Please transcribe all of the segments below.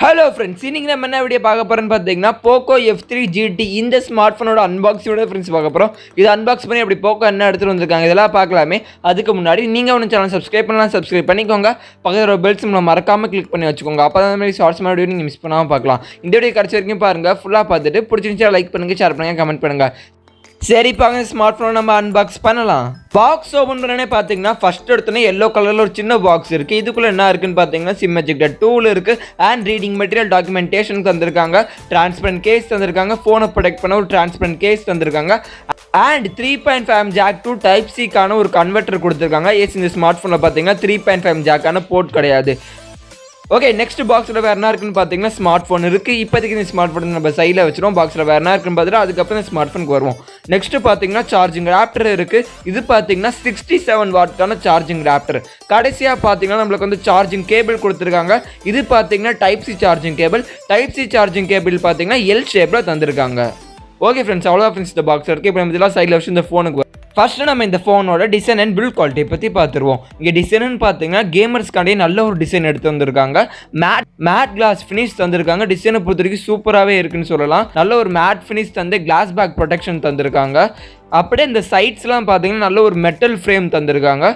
Hello friends, இன்னைக்கு நம்ம என்ன வீடியோ பார்க்க போகிறோன்னு பார்த்தீங்கன்னா Poco F3 GT இந்த ஸ்மார்ட் ஃபோனோட அன்பாக்சிங்கோட ஃப்ரெண்ட்ஸ் பார்க்க போகிறோம். இது அன்பாக்ஸ் பண்ணி அப்படி Poco என்ன எடுத்துகிட்டு வந்திருக்காங்க இதெல்லாம் பார்க்கலாமே. அதுக்கு முன்னாடி நீங்கள் ஒன்று சேனல் சப்ஸ்கிரைப் பண்ணலாம், சப்ஸ்கிரைப் பண்ணிக்கோங்க. பக்கத்தில் பெல் சிம்ல மறக்காமல் கிளிக் பண்ணி வச்சுக்கோங்க. அப்போ தான் மாதிரி ஷார்ட்ஸ் வீடியோ நீங்கள் மிஸ் பண்ணாமல் பார்க்கலாம். இந்த வீடியோ கடைசி வரைக்கும் பாருங்கள். ஃபுல்லாக பார்த்துட்டு பிடிச்சிருந்துச்சா லைக் பண்ணுங்கள், ஷேர் பண்ணுங்கள், கமெண்ட் பண்ணுங்கள். சரி, பாங்க ஸ்மார்ட் ஃபோனை நம்ம அன்பாக்ஸ் பண்ணலாம். பாக்ஸ் ஓப்பன் பண்ணனே பார்த்தீங்கன்னா ஃபர்ஸ்ட் எடுத்தோன்னே எல்லோ கலரில் ஒரு சின்ன பாக்ஸ் இருக்குது. இதுக்குள்ளே என்ன இருக்குன்னு பார்த்தீங்கன்னா சிம் எஜெக்டர் டூல் இருக்குது, அண்ட் ரீடிங் மெட்டீரியல், டாக்குமெண்டேஷன் தந்திருக்காங்க, டிரான்ஸ்பரண்ட் கேஸ் தந்திருக்காங்க, ஃபோனை ப்ரொடெக்ட் பண்ண ஒரு டிரான்ஸ்பரண்ட் கேஸ் தந்திருக்காங்க, அண்ட் 3.5 ஜாக் டு டைப் சிக்கான ஒரு கன்வெர்ட்டர் கொடுத்துருக்காங்க. இந்த ஸ்மார்ட் ஃபோனில் பார்த்தீங்கன்னா 3.5 ஜாக்கான போர்ட் கிடையாது. ஓகே, நெக்ஸ்ட் பாக்ஸில் வேறு என்ன இருக்குன்னு பார்த்தீங்கன்னா ஸ்மார்ட் ஃபோன் இருக்குது. இப்போதைக்கு இந்த ஸ்மார்ட் ஃபோன் நம்ம சைடில் வச்சிடும். பாக்ஸில் வேறு என்ன இருக்குன்னு பார்த்துட்டு அதுக்கப்புறம் இந்த ஸ்மார்ட் ஃபோனுக்கு வருவோம். நெக்ஸ்ட்டு பார்த்தீங்கன்னா சார்ஜிங் ராப்டர் இருக்குது. இது பார்த்தீங்கன்னா 67 வாட்க்கான சார்ஜிங் ராப்டர். கடைசியாக பார்த்தீங்கன்னா நம்மளுக்கு வந்து சார்ஜிங் கேபிள் கொடுத்துருக்காங்க. இது பார்த்தீங்கன்னா type C charging cable. Type C charging cable பார்த்தீங்கன்னா எல் ஷேப்பில் தந்திருக்காங்க. ஓகே ஃப்ரெண்ட்ஸ், அவ்வளோதான் ஃப்ரெண்ட்ஸ் இந்த பாக்ஸ் இருக்குது. இப்போ நம்ம இதெல்லாம் சைடில் வச்சு இந்த ஃபோனுக்கு ஃபர்ஸ்ட்டு நம்ம இந்த ஃபோனோட டிசைன் அண்ட் பில்ட் குவாலிட்டி பற்றி பார்த்துருவோம். இங்கே டிசைன்னு பார்த்தீங்கன்னா கேமர்ஸ்க்காண்டி நல்ல ஒரு டிசைன் எடுத்து வந்திருக்காங்க. மேட் கிளாஸ் ஃபினிஷ் தந்திருக்காங்க. டிசைனை பொறுத்த வரைக்கும் சூப்பராகவே இருக்குன்னு சொல்லலாம். நல்ல ஒரு மேட் ஃபினிஷ் தந்து கிளாஸ் பேக் ப்ரொடெக்ஷன் தந்திருக்காங்க. அப்படியே இந்த சைட்ஸ்லாம் பார்த்தீங்கன்னா நல்ல ஒரு மெட்டல் ஃப்ரேம் தந்திருக்காங்க.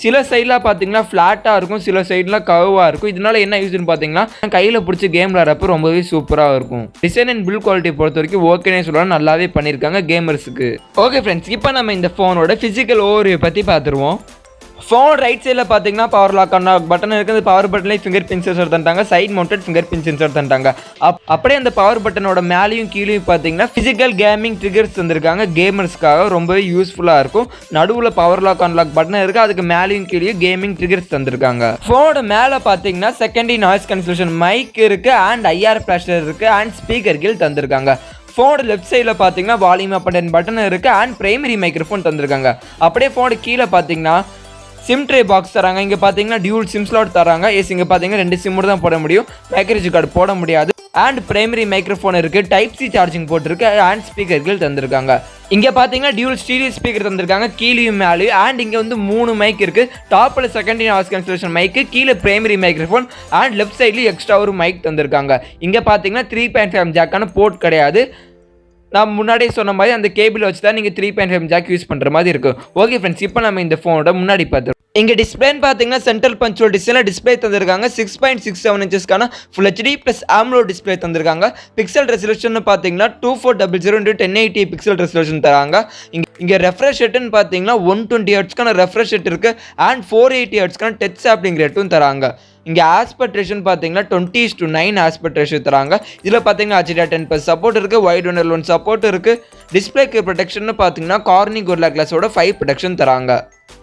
சில சைடில் பார்த்தீங்கன்னா ஃப்ளாட்டாக இருக்கும், சில சைடில் கர்வாக இருக்கும். இதனால என்ன யூஸ்ன்னு பார்த்தீங்கன்னா கையில் பிடிச்சி கேம் விளையாடுறப்ப ரொம்பவே சூப்பராக இருக்கும். டிசைன் அண்ட் பில்ட் குவாலிட்டி பொறுத்த வரைக்கும் ஓகேனே சொல்லலாம், நல்லாவே பண்ணியிருக்காங்க கேமர்ஸுக்கு. ஓகே ஃப்ரெண்ட்ஸ், இப்போ நம்ம இந்த ஃபோனோட ஃபிசிக்கல் ஓவர்வியூ பற்றி பார்த்துருவோம். ஃபோன் ரைட் சைடில் பார்த்தீங்கன்னா பவர் லாக் பட்டன் இருக்குது. பவர் பட்டன்லேயே ஃபிங்கர் பின் சென்சார் தந்துட்டாங்க. சைட் மவுண்டட் ஃபிங்கர் பின் சென்சார் தந்துட்டாங்க. அப்படியே அந்த பவர் பட்டனோட மேலேயும் கீழேயும் பார்த்தீங்கன்னா ஃபிசிக்கல் கேமிங் ட்ரிகர்ஸ் தந்திருக்காங்க. கேமர்ஸ்க்காக ரொம்பவே யூஸ்ஃபுல்லாக இருக்கும். நடுவில் பவர் லாக் அன்லாக் பட்டன் இருக்குது, அதுக்கு மேலேயும் கீழேயும் கேமிங் ட்ரிகர்ஸ் தந்திருக்காங்க. ஃபோனோட மேலே பார்த்தீங்கன்னா செகண்டரி நாய்ஸ் கேன்சலேஷன் மைக் இருக்குது, அண்ட் ஐஆர் ப்ரெஷர் இருக்குது, அண்ட் ஸ்பீக்கர் கீழ் தந்திருக்காங்க. ஃபோனோட லெஃப்ட் சைடில் பார்த்தீங்கன்னா வால்யூம் அப் அண்ட் பட்டன் இருக்குது, அண்ட் பிரைமரி மைக்ரோஃபோன் தந்திருக்காங்க. அப்படியே ஃபோனோட கீழே பார்த்தீங்கன்னா சிம் ட்ரே பாக்ஸ் தராங்க. இங்கே பார்த்தீங்கன்னா டியூல் சிம் ஸ்லாட் தராங்க. இங்கே பார்த்தீங்கன்னா 2 சிம் தான் போட முடியும், பேக்கேஜ் கார்டு போட முடியாது. அண்ட் பிரைமரி மைக்ரோஃபோன் இருக்குது, டைப் சி சார்ஜிங் போட்டிருக்கு, அண்ட் ஸ்பீக்கர்கள் தந்திருக்காங்க. இங்கே பார்த்தீங்கன்னா டியூல் ஸ்டீரியோ ஸ்பீக்கர் தந்திருக்காங்க கீழேயும் மேலேயும். அண்ட் இங்கே வந்து 3 மைக் இருக்குது. டாப்பில் செகண்டரி நாய்ஸ் கேன்சலேஷன் மைக்கு, கீழே பிரைமரி மைக்ரோஃபோன், அண்ட் லெஃப்ட் சைட்லேயும் எக்ஸ்ட்ரா ஒரு மைக் தந்திருக்காங்க. இங்கே பார்த்தீங்கன்னா 3.5 ஜாக்கான போர்ட் கிடையாது. நான் முன்னாடியே சொன்ன மாதிரி அந்த கேபிள் வச்சு தான் நீங்கள் 3.5 ஜாக் யூஸ் பண்ணுற மாதிரி இருக்கும். ஓகே ஃப்ரெண்ட்ஸ், இப்போ நம்ம இந்த ஃபோனோட முன்னாடி பார்த்துருவோம். இங்கே டிஸ்பிளேன்னு பார்த்தீங்கன்னா சென்ட்ரல் பஞ்சுவல் டிஸ்பிளேல டிஸ்பிளே தந்திருக்காங்க. 6.67 இன்ச்சஸ்க்கான full HD plus AMOLED display தந்திருக்காங்க. பிக்சல் ரெசல்யூஷன் பார்த்தீங்கன்னா 2400 × 1080 பிக்சல் ரெசல்யூஷன் தராங்க. இங்கே ரெஃப்ரெஷ் ரேட்டுன்னு பார்த்தீங்கன்னா 120 ஹெர்ட்ஸ்க்கான ரெஃப்ரெஷ் ரேட் இருக்குது, அண்ட் 480 ஹெர்ட்ஸ்க்கான டச் சாப்ளிங் ரேட்டும் தராங்க. இங்கே ஆஸ்பெக்ட் ரேஷன் பார்த்தீங்கன்னா 20:9 ஆஸ்பெக்ட் ரேஷியோ தராங்க. இதில் பார்த்தீங்கன்னா HDR10+ சப்போர்ட் இருக்குது, வைட் ஒன் L1 சப்போர்ட் இருக்குது. டிஸ்பிளேக்கு ப்ரொடெக்ஷன் பார்த்தீங்கன்னா கார்னிங் கோரில்லா கிளாஸோட 5 ப்ரொடெக்ஷன் தராங்க.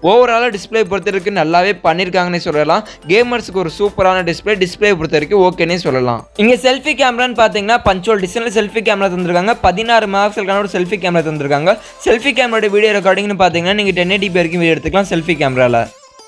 ஓவராலாக டிஸ்பிளே பொறுத்த வரைக்கும் நல்லாவே பண்ணியிருக்காங்கன்னே சொல்லலாம். கேமர்ஸுக்கு ஒரு சூப்பரான டிஸ்பிளே பொறுத்த வரைக்கும் ஓகேனே சொல்லலாம். இங்கே செல்ஃபி கேமரான்னு பார்த்தீங்கன்னா பஞ்சுவல் டிசைனில் செல்ஃபி கேமரா தந்திருக்காங்க. 16 மெகாபிக்சலுக்கான ஒரு செல்ஃபி கேமரா தந்திருக்காங்க. செல்ஃபி கேமரோட வீடியோ ரெக்கார்டிங்னு பார்த்தீங்கன்னா நீங்கள் 1080p வரைக்கும் வீடியோ எடுத்துக்கலாம் செல்ஃபி கேமராவில்.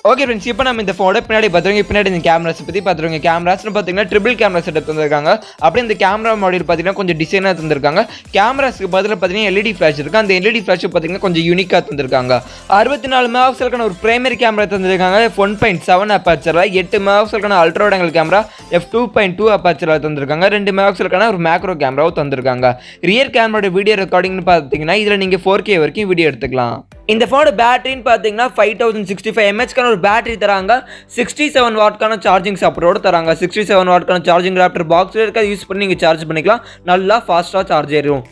ஓகே ஃப்ரெண்ட்ஸ், இப்போ நம்ம இந்த ஃபோனோட பின்னாடி பார்த்துருங்க. பின்னாடி இந்த கேமராஸ் பற்றி பார்த்துருங்க. கேமராஸ்னு பார்த்தீங்கன்னா ட்ரிபிள் கேமரா செட்டப் தந்திருக்காங்க. அப்படியே இந்த கேமரா மாடியூல் பார்த்தீங்கன்னா கொஞ்சம் டிசைனாக தந்திருக்காங்க. கேமராஸ்க்கு பதில் பார்த்தீங்கன்னா LED ஃப்ளாஷ் இருக்குது. அந்த LED ஃப்ளாஷ் பார்த்தீங்கன்னா கொஞ்சம் யூனிக்காக தந்திருக்காங்க. 64 மெகாபிக்சலுக்கான ஒரு பிரைமரி கேமரா தந்திருக்காங்க. 1.7 அப்பாச்சரில் 8 மெகாபிக்சலுக்கான ultra wide angle camera f2.2 அப்பாச்சரில் தந்திருக்காங்க. 2 மெகாபிக்சலுக்கான ஒரு மேக்ரோ கேமராவும் தந்திருக்காங்க. ரியர் கேமரோட வீடியோ ரெக்கார்டிங்னு பார்த்தீங்கன்னா இதில் நீங்கள் 4K வரைக்கும் வீடியோ எடுத்துக்கலாம். இந்த ஃபோனோட பேட்டரின்னு பார்த்தீங்கன்னா 5065 mAhக்கான ஒரு பேட்டரி தராங்க. 67 வாட்க்கான சார்ஜிங் சப்போர்ட்டோடு தராங்க. 67 வாட்க்கான சார்ஜிங் ராப்டர் பாக்ஸில் இருக்க யூஸ் பண்ணி நீங்கள் சார்ஜ் பண்ணிக்கலாம். நல்லா ஃபாஸ்ட்டாக சார்ஜ் ஏறும்.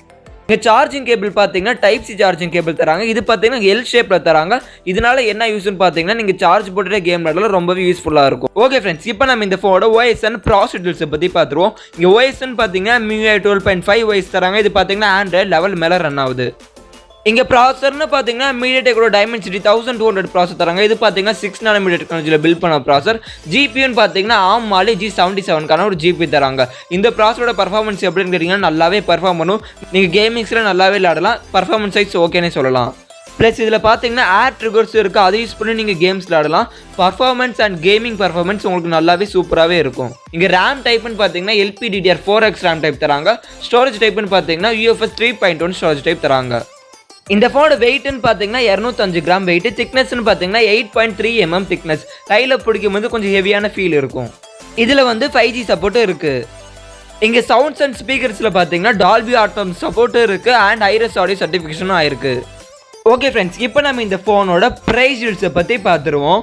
இங்கே சார்ஜிங் கேபிள் பார்த்தீங்கன்னா டைப் சி சார்ஜிங் கேபிள் தராங்க. இது பார்த்தீங்கன்னா எல் ஷேப்பில் தராங்க. இதனால என்ன யூஸ்ன்னு பார்த்தீங்கன்னா நீங்கள் சார்ஜ் போட்டுட்டு கேம் விளையாடலாம், ரொம்பவே யூஸ்ஃபுல்லாக இருக்கும். ஓகே ஃப்ரெண்ட்ஸ், இப்போ நம்ம இந்த ஃபோனோட OS அண்ட் ப்ராசஸர்ஸை பற்றி பார்த்துருவோம். இங்கே OSன்னு பார்த்தீங்கன்னா MIUI 12.5 OS தராங்க. இது பார்த்தீங்கன்னா Android லெவல் மேலே ரன் ஆகுது. இங்கே ப்ராசர்னு பார்த்தீங்கன்னா மீடியாடெக்கோட டைமென்சிட்டி 1200 ப்ராசர் தராங்க. இது பார்த்தீங்கன்னா 6 nm டெக்னாலஜியில் பில்ட் பண்ண ப்ராசர். ஜிபின்னு பார்த்தீங்கன்னா ARM G77க்கான ஒரு ஜிபி தராங்க. இந்த ப்ராசரோட பர்ஃபார்மன்ஸ் எப்படின்னு கேட்டிங்கன்னா நல்லாவே பர்ஃபார்ம் பண்ணும். நீங்கள் கேமிங்ஸில் நல்லாவே விளையாடலாம். பர்ஃபார்மன்ஸ் சைஸ் ஓகேனே சொல்லலாம். ப்ளஸ் இதில் பார்த்தீங்கன்னா ஏர் ட்ரிகர்ஸ் இருக்குது, அதை யூஸ் பண்ணி நீங்கள் கேம்ஸ் விளையாடலாம். பர்ஃபார்மன்ஸ் அண்ட் கேமிங் பர்ஃபார்மன்ஸ் உங்களுக்கு நல்லாவே சூப்பராகவே இருக்கும். இங்கே ரேம் டைப்னு பார்த்தீங்கன்னா LPDDR4X ரேம் டைப் தராங்க. ஸ்டோரேஜ் டைப்னு பார்த்தீங்கன்னா UFS 3.1 ஸ்டோரேஜ் டைப் தராங்க. இந்த ஃபோனோட வெயிட்னு பார்த்தீங்கன்னா 205 கிராம் வெயிட். திக்னஸ்ன்னு பார்த்தீங்கன்னா 8.3 mm திக்னஸ். கையில் பிடிக்கும் போது கொஞ்சம் ஹெவியான ஃபீல் இருக்கும். இதில் வந்து 5G சப்போர்ட்டும் இருக்குது. இங்கே சவுண்ட்ஸ் அண்ட் ஸ்பீக்கர்ஸில் பார்த்தீங்கன்னா டால்பி ஆட்டம் சப்போர்ட்டும் இருக்குது அண்ட் ஐரஸ் ஆடியோ சர்டிஃபிகேஷனும் ஆயிருக்கு. ஓகே ஃப்ரெண்ட்ஸ், இப்போ நம்ம இந்த ஃபோனோட ப்ரைஸ் டீல்ஸை பற்றி பார்த்துருவோம்.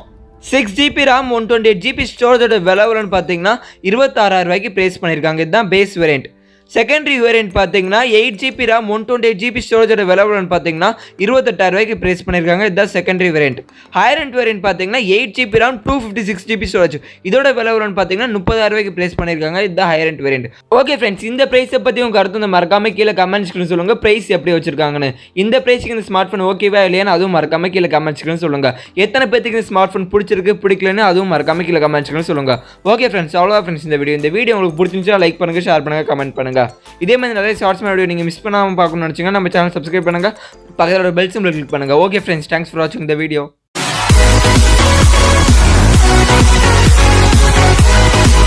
6GB RAM 128GB ஸ்டோரேஜோட விலைன்னு பார்த்தீங்கன்னா 26,000 ரூபாய்க்கு ப்ரைஸ் பண்ணியிருக்காங்க. இதுதான் பேஸ் வேரியண்ட். செகண்டரி வேரியண்ட் பார்த்தீங்கன்னா 8GB RAM 128GB ஸ்டோரேஜோட விலைன்னு பார்த்தீங்கன்னா 28,000 ரூபாய்க்கு ப்ரைஸ் பண்ணியிருக்காங்க. இதுதான் secondary variant. Higher and variant பார்த்தீங்கன்னா 8GB RAM 256GB ஸ்டோரேஜ் இதோட விலைன்னு பார்த்தீங்கன்னா 30,000 ரூபாய்க்கு ப்ரைஸ் பண்ணியிருக்காங்க. இதுதான் higher and variant. Okay friends, இந்த ப்ரைஸை பற்றி உங்கள் கருத்து மறக்காம கீழே கமெண்ட்ஸ்க்கு சொல்லுங்கள். ப்ரைஸ் எப்படி வச்சிருக்காங்கன்னு, இந்த ப்ரைஸுக்கு இந்த ஸ்மார்ட் ஃபோன் ஓகேவா இல்லையான்னு அதுவும் மறக்காம கீழே கமெண்ட்ஸ்க்கு சொல்லுங்கள். எத்தனை பேருக்கு இந்த ஸ்மார்ட் ஃபோன் பிடிச்சிருக்கு பிடிக்கலன்னு அதுவும் மறக்காம கீழே கமெண்ட்ஸ்க்கு சொல்லுங்கள். ஓகே ஃப்ரெண்ட்ஸ், அவ்வளோதான் ஃப்ரெண்ட்ஸ் இந்த வீடியோ உங்களுக்கு பிடிச்சிருந்துச்சா லைக் பண்ணுங்கள், ஷேர் பண்ணுங்கள், கமெண்ட் பண்ணுங்கள். இதே மாதிரி நிறைய ஷார்ட்ஸ் வீடியோ நீங்கள் மிஸ் பண்ணாமல் பார்க்கணும்னு நினச்சிங்கன்னா நம்ம சேனல் சப்ஸ்கிரைப் பண்ணுங்கள், பக்கத்தில் பெல் சிம்பிள் கிளிக் பண்ணுங்கள். ஓகே ஃப்ரெண்ட்ஸ், தேங்க்ஸ் ஃபார் வாட்சிங் த வீடியோ.